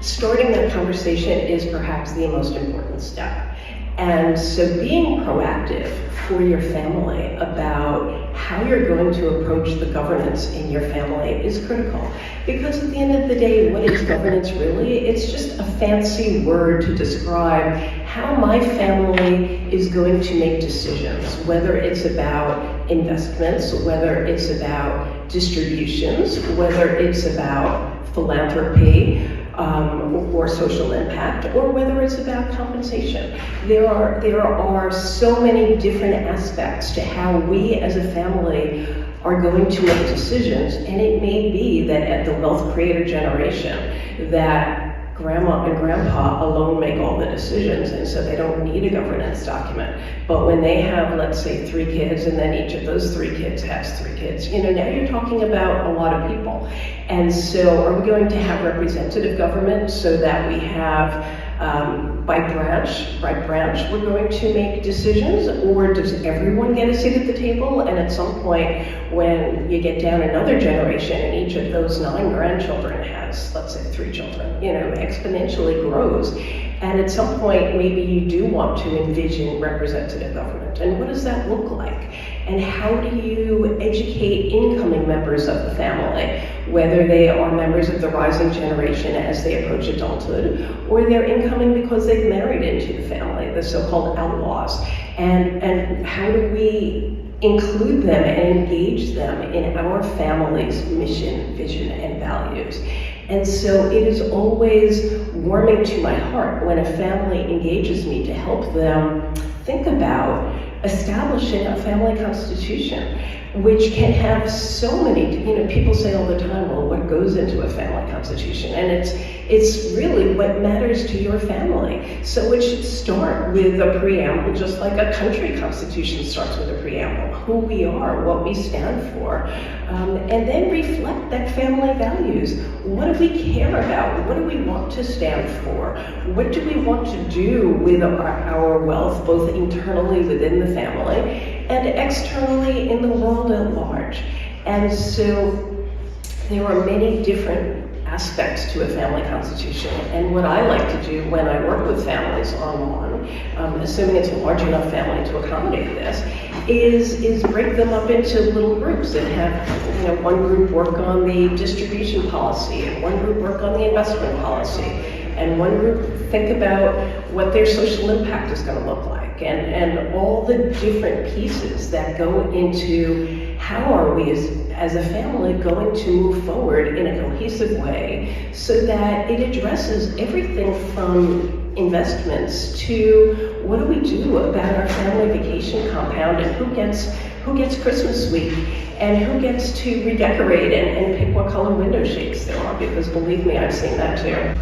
Starting that conversation is perhaps the most important step. And so being proactive for your family about how you're going to approach the governance in your family is critical. Because at the end of the day, what is governance really? It's just a fancy word to describe how my family is going to make decisions, whether it's about investments, whether it's about distributions, whether it's about philanthropy, or social impact, or whether it's about compensation. There are so many different aspects to how we as a family are going to make decisions, and it may be that at the wealth creator generation that grandma and grandpa alone make all the decisions, and so they don't need a governance document. But when they have, let's say, 3 kids, and then each of those 3 kids has 3 kids, now you're talking about a lot of people. And so are we going to have representative government so that we have by branch, we're going to make decisions, or does everyone get a seat at the table? And at some point, when you get down another generation and each of those 9 grandchildren has, let's say, 3 children, exponentially grows. And at some point, maybe you do want to envision representative government. And what does that look like? And how do you educate incoming members of the family, whether they are members of the rising generation as they approach adulthood, or they're incoming because they've married into the family, the so-called outlaws? And how do we include them and engage them in our family's mission, vision, and values? And so it is always warming to my heart when a family engages me to help them think about establishing a family constitution, which can have so many, people say all the time, well, what goes into a family constitution? And it's really what matters to your family. So it should start with a preamble, just like a country constitution starts with a preamble, who we are, what we stand for, and then reflect that family values. What do we care about? What do we want to stand for? What do we want to do with our wealth, both internally within the family and externally in the world at large? And so there are many different aspects to a family constitution. And what I like to do when I work with families on assuming it's a large enough family to accommodate this, is break them up into little groups and have one group work on the distribution policy, and one group work on the investment policy, and one group think about what their social impact is going to look like, and all the different pieces that go into how are we as a family going to move forward in a cohesive way so that it addresses everything from investments to what do we do about our family vacation compound, and who gets Christmas week, and who gets to redecorate and pick what color window shades there are, because believe me, I've seen that too.